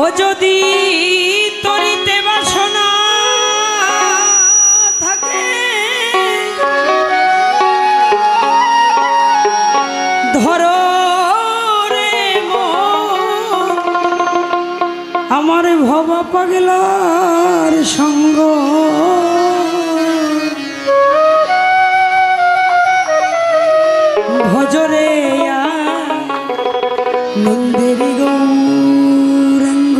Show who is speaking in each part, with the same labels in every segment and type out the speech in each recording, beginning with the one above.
Speaker 1: ও যদি তরিতে বাসনা থাকে ধরো রে মন আমার ভব পাগলার সঙ্গ ভজরে নন্দের গৌরাঙ্গ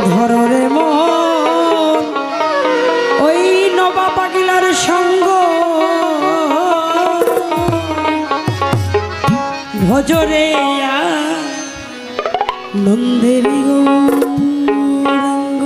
Speaker 1: ধরে মন ওই নবা পাগলার সঙ্গ ভজরে নন্দের গৌরাঙ্গ।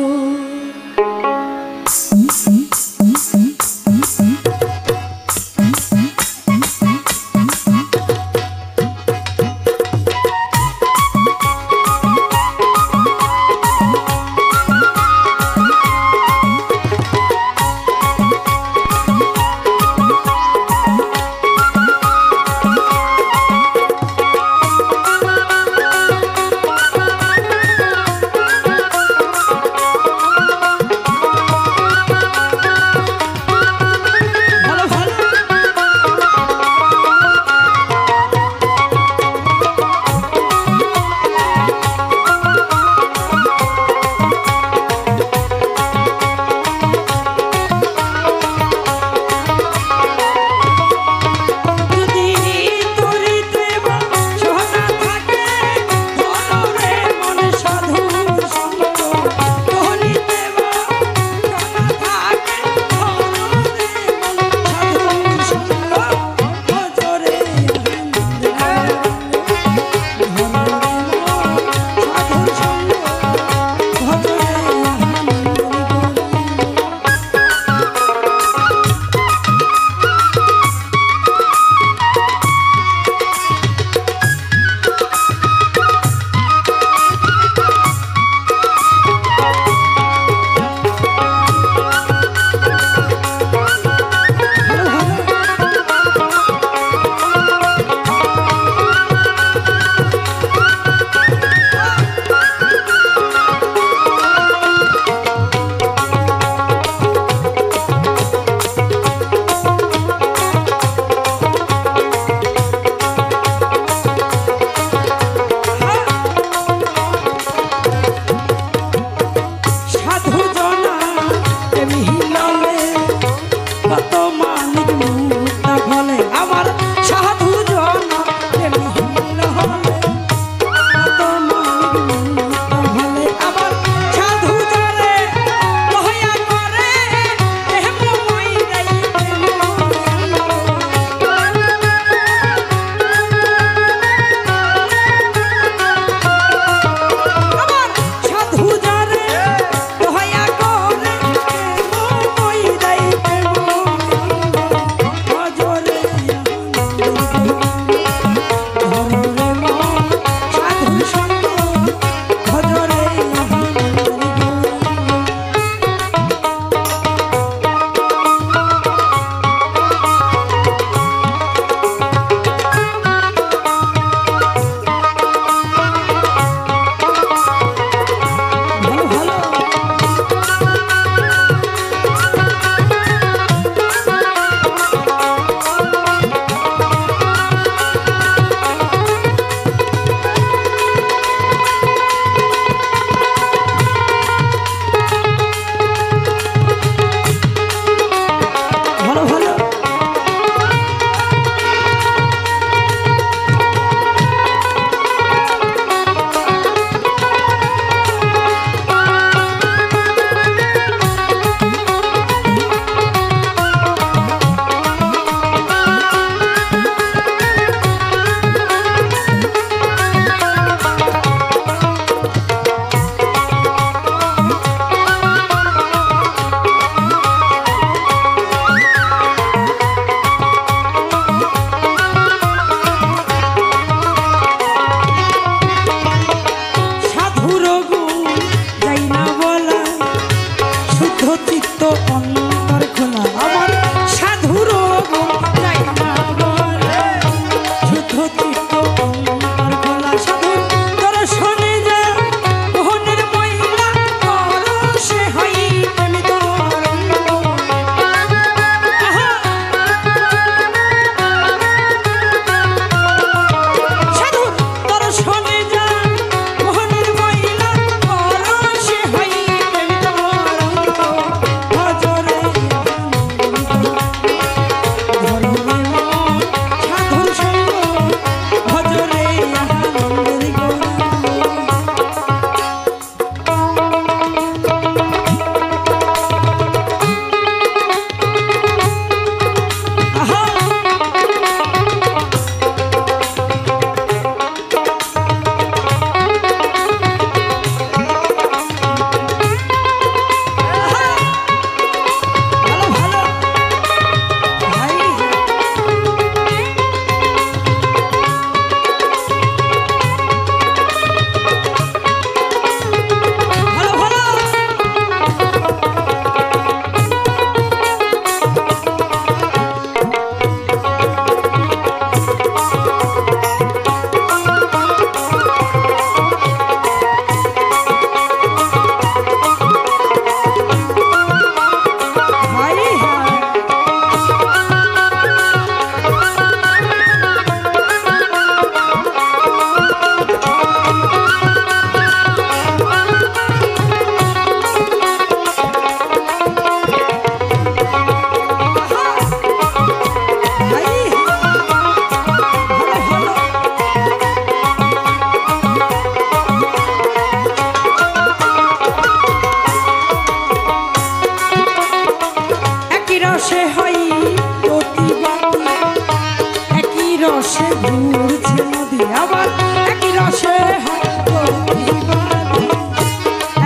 Speaker 1: রসে ঘুরছে নদী আবার একই রসে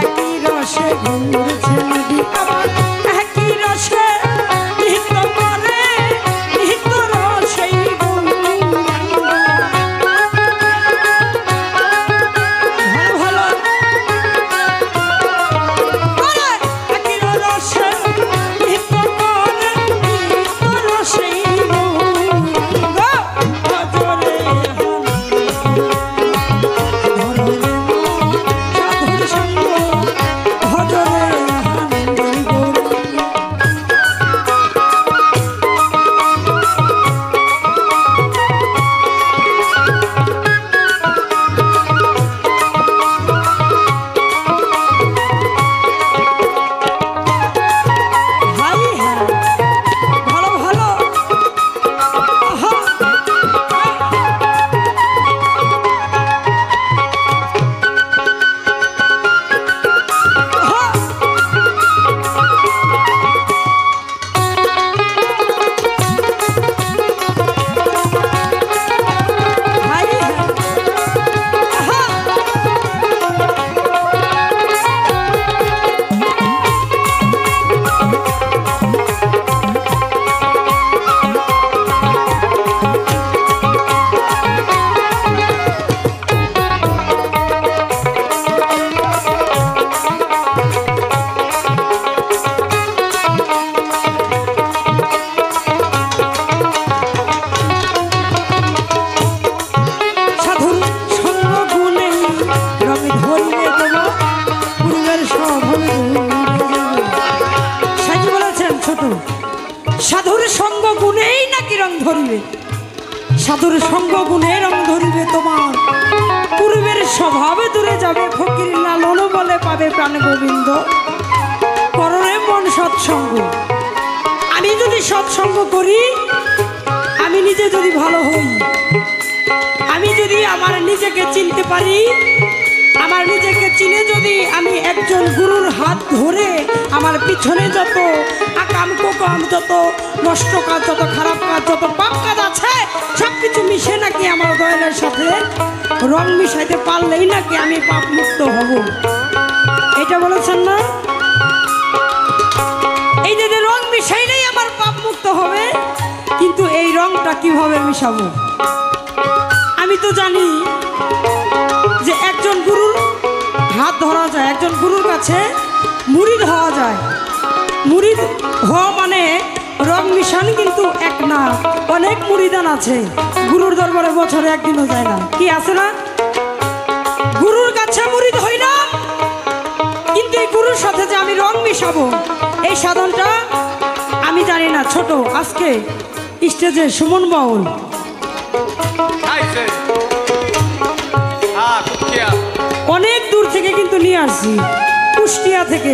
Speaker 1: একই রসে ঘুরছে নদী আবার একই রসে নৃত্য করে নৃত্য রসেই ভালো ভালো একই রসে নৃত্য করে নৃত্য রসেই সাধুর সঙ্গ গুণেই নাকি রং ধরিবে সাধুর সঙ্গ গুণে রং ধরিবে তোমার পূর্বের স্বভাবে দূরে যাবে ফকির লালন বলে পাবে প্রাণ গোবিন্দ কররে মন সৎসঙ্গ আমি যদি সৎসঙ্গ করি আমি নিজে যদি ভালো হই আমি যদি আমার নিজেকে চিনতে পারি আমার নিজেকে চিনে যদি আমি একজন গুরুর হাত ধরে আমার পিছনে যত আকাম কোকাম যত নষ্ট কাজ যত খারাপ কাজ যত পাপ কাজ আছে সব কিছু মিশে নাকি আমার দয়ালের সাথে রং মিশাইতে পারলেই নাকি আমি পাপ মুক্ত হব এটা বলেছেন না এই যে রং মিশাইলেই আমার পাপ মুক্ত হবে কিন্তু এই রংটা কিভাবে মিশাবো আমি তো জানি যে একজন গুরুর হাত ধরা যায় একজন গুরুর কাছে মুরিদ হওয়া যায় মুরিদ হওয়া মানে রং মিশান কিন্তু এক না অনেক মুরিদান আছে গুরুর দরবারে বছরে একদিনও যায় না কি আছে না গুরুর কাছে মুরিদ হই না কিন্তু এই গুরুর সাথে যে আমি রং মিশাবো এই সাধনটা আমি জানি না ছোট আজকে স্টেজে সুমন বাউল অনেক দূর থেকে কিন্তু নিয়ে আসছি কুষ্টিয়া থেকে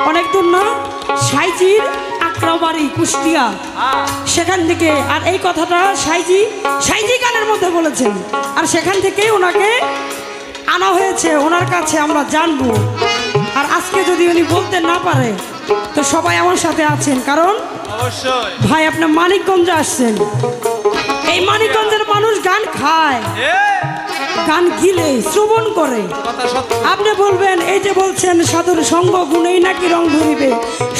Speaker 1: অনেক দূর না সাইজির আকরাবাড়ি কুষ্টিয়া সেখান থেকে আর এই কথাটা সাইজি গানের মধ্যে বলেছেন আর সেখান থেকে ওনাকে আনা হয়েছে ওনার কাছে আমরা জানবো আর আজকে যদি উনি বলতে না পারে তো সবাই আমার সাথে আছেন কারণ অবশ্যই ভাই আপনি মানিকগঞ্জে আসছেন এই মানিকগঞ্জের মানুষ গান খায় গান গিলে শ্রবণ করে আপনি বলবেন এই যে বলছেন সাধুর সঙ্গ গুণেই নাকি রং ধরিবে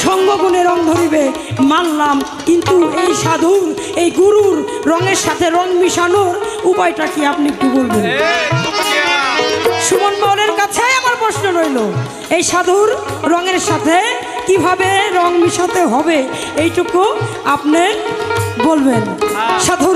Speaker 1: সঙ্গ গুণে রং ধরিবে মানলাম কিন্তু এই সাধুর এই গুরুর রঙের সাথে রং মিশানোর উপায়টা কি আপনি একটু বলবেন সুমন বাউলের কাছে আমার প্রশ্ন রইল এই সাধুর রঙের সাথে কিভাবে রং মিশাতে হবে এইটুকু আপনি বলবেন সাধু